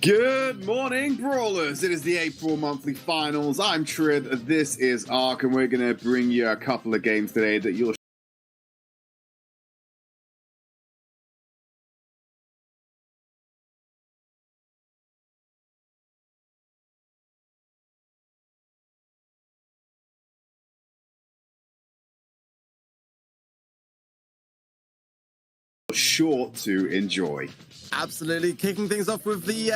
Good morning, Brawlers! It is the April monthly finals. I'm Trid, this is Ark, and we're going to bring you a couple of games today that you'll sure to enjoy. Absolutely. Kicking things off with the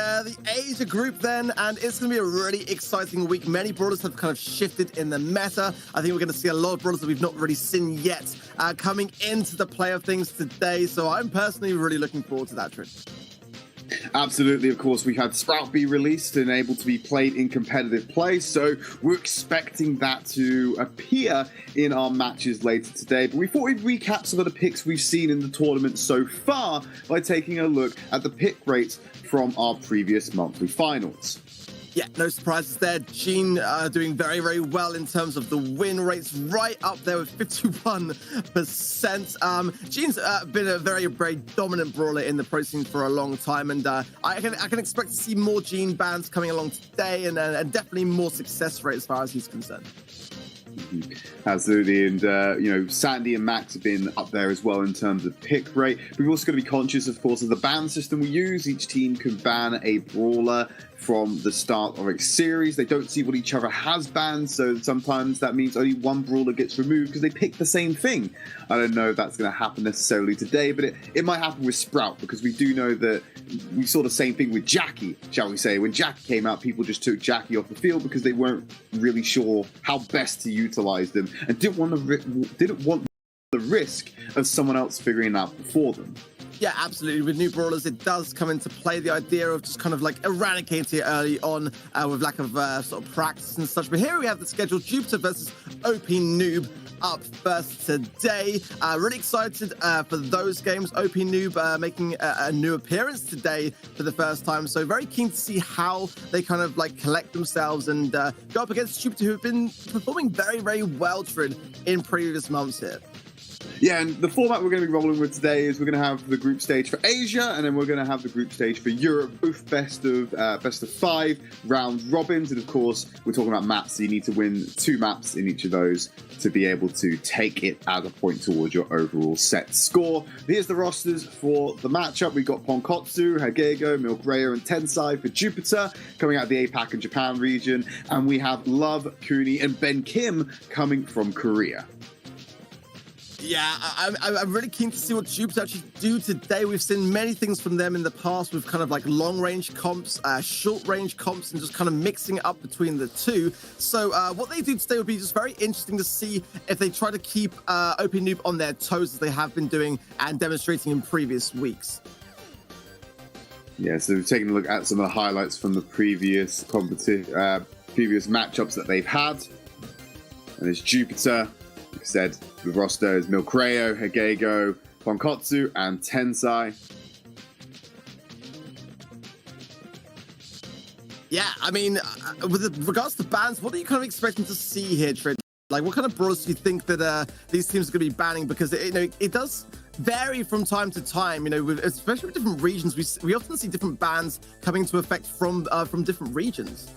Asia group then, and it's going to be a really exciting week. Many brawlers have kind of shifted in the meta. I think we're going to see a lot of brawlers that we've not really seen yet coming into the play of things today, so I'm personally really looking forward to that trip. Absolutely, of course, we had Sprout be released and able to be played in competitive play, so we're expecting that to appear in our matches later today. But we thought we'd recap some of the picks we've seen in the tournament so far by taking a look at the pick rates from our previous monthly finals. Yeah, no surprises there. Jean doing very, very well in terms of the win rates, right up there with 51%. Jean's been a very, very dominant brawler in the pro scene for a long time, and I can expect to see more Jean bans coming along today, and definitely more success rate as far as he's concerned. Absolutely, and Sandy and Max have been up there as well in terms of pick rate. We've also got to be conscious, of course, of the ban system we use. Each team can ban a brawler from the start of a series. They don't see what each other has banned, so sometimes that means only one brawler gets removed because they pick the same thing. I don't know if that's going to happen necessarily today, but it might happen with Sprout, because we do know that we saw the same thing with Jackie, shall we say. When Jackie came out, people just took Jackie off the field because they weren't really sure how best to utilize them and didn't want the risk of someone else figuring it out before them. Yeah, absolutely. With new brawlers, it does come into play the idea of just kind of like eradicating it early on with lack of sort of practice and such. But here we have the schedule: Jupiter versus OP Noob up first today. Really excited for those games. OP Noob making a new appearance today for the first time, so very keen to see how they kind of like collect themselves and go up against Jupiter, who've been performing very, very well in previous months here. Yeah, and the format we're going to be rolling with today is we're going to have the group stage for Asia, and then we're going to have the group stage for Europe, both best of 5 round robins. And of course, we're talking about maps, so you need to win 2 maps in each of those to be able to take it as a point towards your overall set score. Here's the rosters for the matchup. We've got Ponkotsu, Hagego, Milkreya, and Tensai for Jupiter coming out of the APAC and Japan region, and we have Love, Kuni, and Ben Kim coming from Korea. Yeah, I'm really keen to see what Jupiter actually do today. We've seen many things from them in the past with kind of like long-range comps, short-range comps, and just kind of mixing it up between the two. So what they do today would be just very interesting to see if they try to keep OP Noob on their toes as they have been doing and demonstrating in previous weeks. Yeah, so we've taken a look at some of the highlights from the previous previous matchups that they've had. And it's Jupiter. Like I said, the roster is Milkreya, Hagego, Ponkotsu, and Tensai. Yeah, I mean, with regards to bans, what are you kind of expecting to see here, Trid? Like, what kind of brawlers do you think that these teams are going to be banning? Because it does vary from time to time. Especially with different regions, we often see different bans coming into effect from different regions.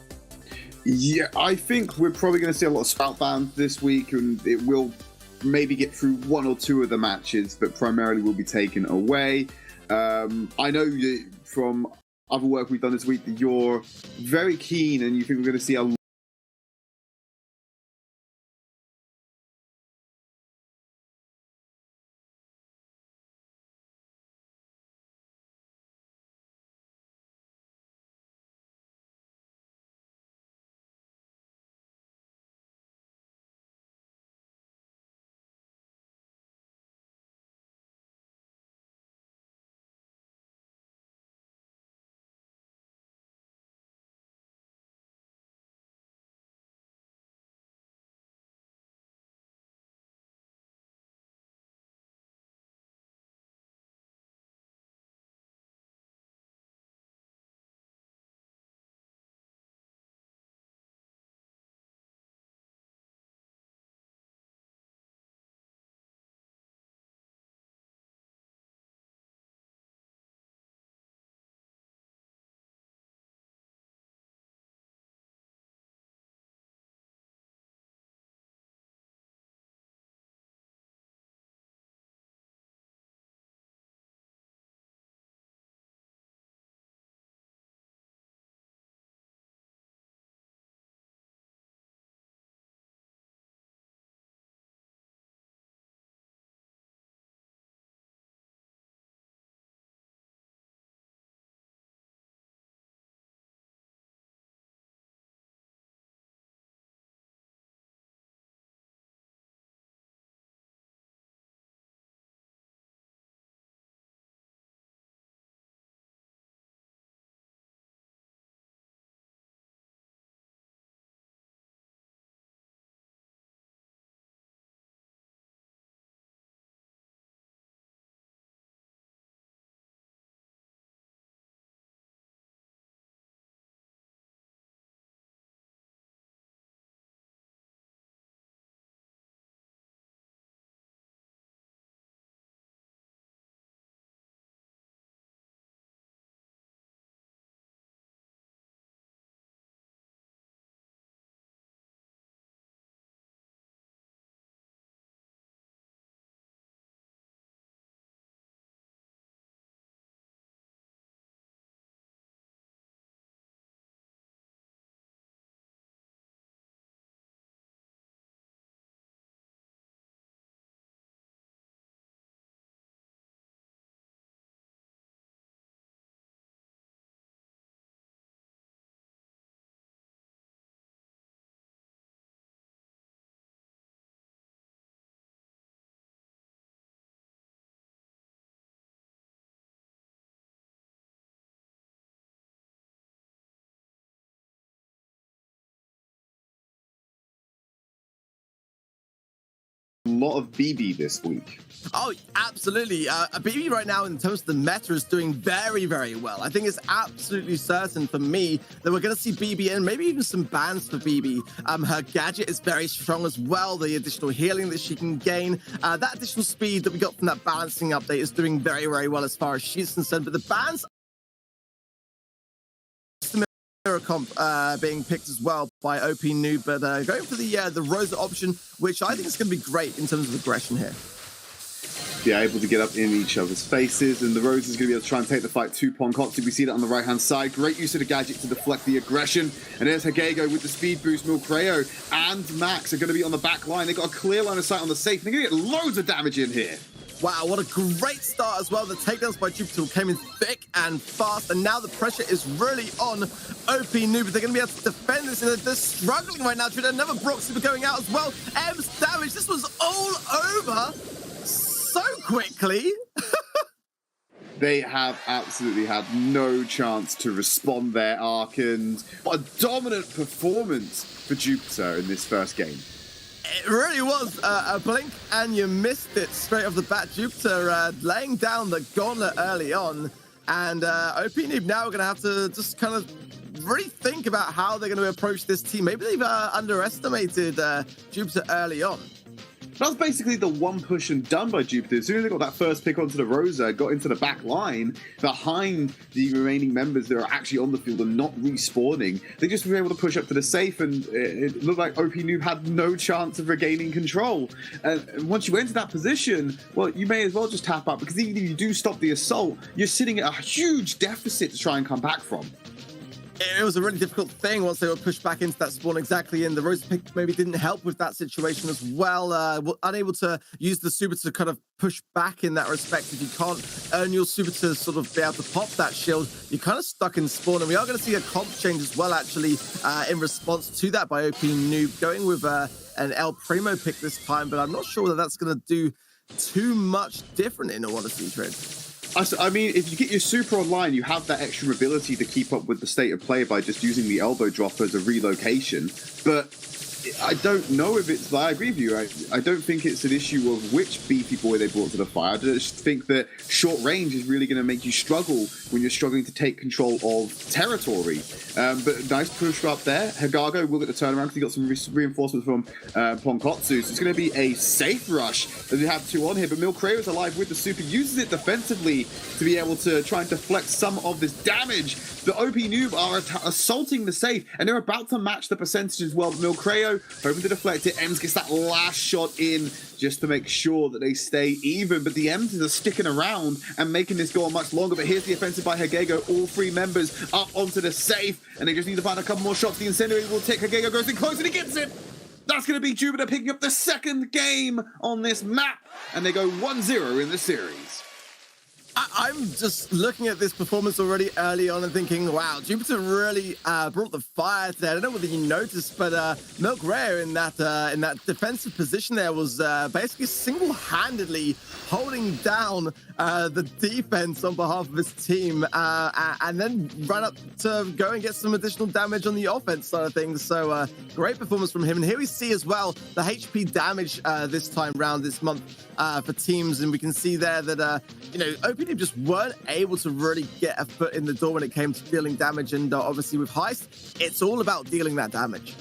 Yeah, I think we're probably going to see a lot of Sprout bans this week, and it will maybe get through 1 or 2 of the matches, but primarily will be taken away. I know from other work we've done this week that you're very keen and you think we're going to see a lot of BB this week. Oh, absolutely. BB right now, in terms of the meta, is doing very, very well. I think it's absolutely certain for me that we're going to see BB and maybe even some bans for BB. Her gadget is very strong as well. The additional healing that she can gain, that additional speed that we got from that balancing update is doing very, very well as far as she's concerned. But the bans, mirror comp being picked as well by OP Noob, but going for the Rosa option, which I think is going to be great in terms of aggression here. Yeah, able to get up in each other's faces, and the Rose is going to be able to try and take the fight to Ponkotsu. We see that on the right-hand side. Great use of the gadget to deflect the aggression. And there's Hagego with the speed boost. Milcreo and Max are going to be on the back line. They've got a clear line of sight on the safe. They're going to get loads of damage in here. Wow, what a great start as well. The takedowns by Jupiter came in thick and fast, and now the pressure is really on OP Noob. They're going to be able to defend this, and they're struggling right now. Another Brock Super going out as well. M's damage. This was all over so quickly. They have absolutely had no chance to respond there, Ark, and what a dominant performance for Jupiter in this first game. It really was a blink and you missed it straight off the bat. Jupiter laying down the gauntlet early on, and OP Noob now are going to have to just kind of really think about how they're going to approach this team. Maybe they've underestimated Jupiter early on. That was basically the one push and done by Jupiter. As soon as they got that first pick onto the Rosa, got into the back line, behind the remaining members that are actually on the field and not respawning, they just were able to push up to the safe, and it looked like OP Noob had no chance of regaining control. And once you enter that position, well, you may as well just tap up, because even if you do stop the assault, you're sitting at a huge deficit to try and come back from. It was a really difficult thing once they were pushed back into that spawn exactly, and the Rosa pick maybe didn't help with that situation as well. Unable to use the super to kind of push back in that respect. If you can't earn your super to sort of be able to pop that shield, you're kind of stuck in spawn. And we are going to see a comp change as well, actually, in response to that by OP Noob, going with an El Primo pick this time, but I'm not sure that that's going to do too much different in all honesty, Trid. I mean, if you get your super online, you have that extra ability to keep up with the state of play by just using the elbow drop as a relocation. But I don't know if it's, I agree with you, I don't think it's an issue of which beefy boy they brought to the fire. I just think that short range is really going to make you struggle when you're struggling to take control of territory. But nice push up there. Hagago will get the turnaround because he got some reinforcements from Ponkotsu. So it's going to be a safe rush as we have two on here. But Milcreo is alive with the super, uses it defensively to be able to try and deflect some of this damage. The OP Noob are assaulting the safe, and they're about to match the percentage as well. Milcreo hoping to deflect it. Ems gets that last shot in just to make sure that they stay even, but the Ems are sticking around and making this go on much longer. But here's the offensive by Hagego. All three members up onto the safe, and they just need to find a couple more shots. The incendiary will take. Hagego goes in close, and he gets it. That's going to be Jupiter picking up the second game on this map, and they go 1-0 in the series. I'm just looking at this performance already early on and thinking, wow, Jupiter really brought the fire today. I don't know whether you noticed, but Milcreo in that defensive position there was basically single-handedly holding down the defense on behalf of his team, and then ran up to go and get some additional damage on the offense side of things. So great performance from him. And here we see as well the HP damage this time round this month for teams, and we can see there that OPD just weren't able to really get a foot in the door when it came to dealing damage, and obviously with Heist, it's all about dealing that damage.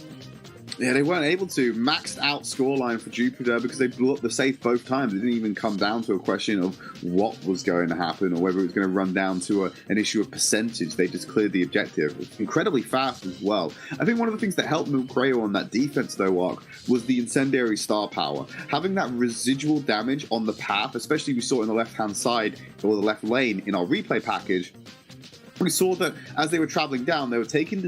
Yeah, they weren't able to. Maxed out scoreline for Jupiter because they blew up the safe both times. It didn't even come down to a question of what was going to happen or whether it was going to run down to an issue of percentage. They just cleared the objective incredibly fast as well. I think one of the things that helped Milcreo on that defense, though, Ark, was the incendiary star power. Having that residual damage on the path, especially we saw in the left-hand side or the left lane in our replay package, we saw that as they were traveling down, they were taking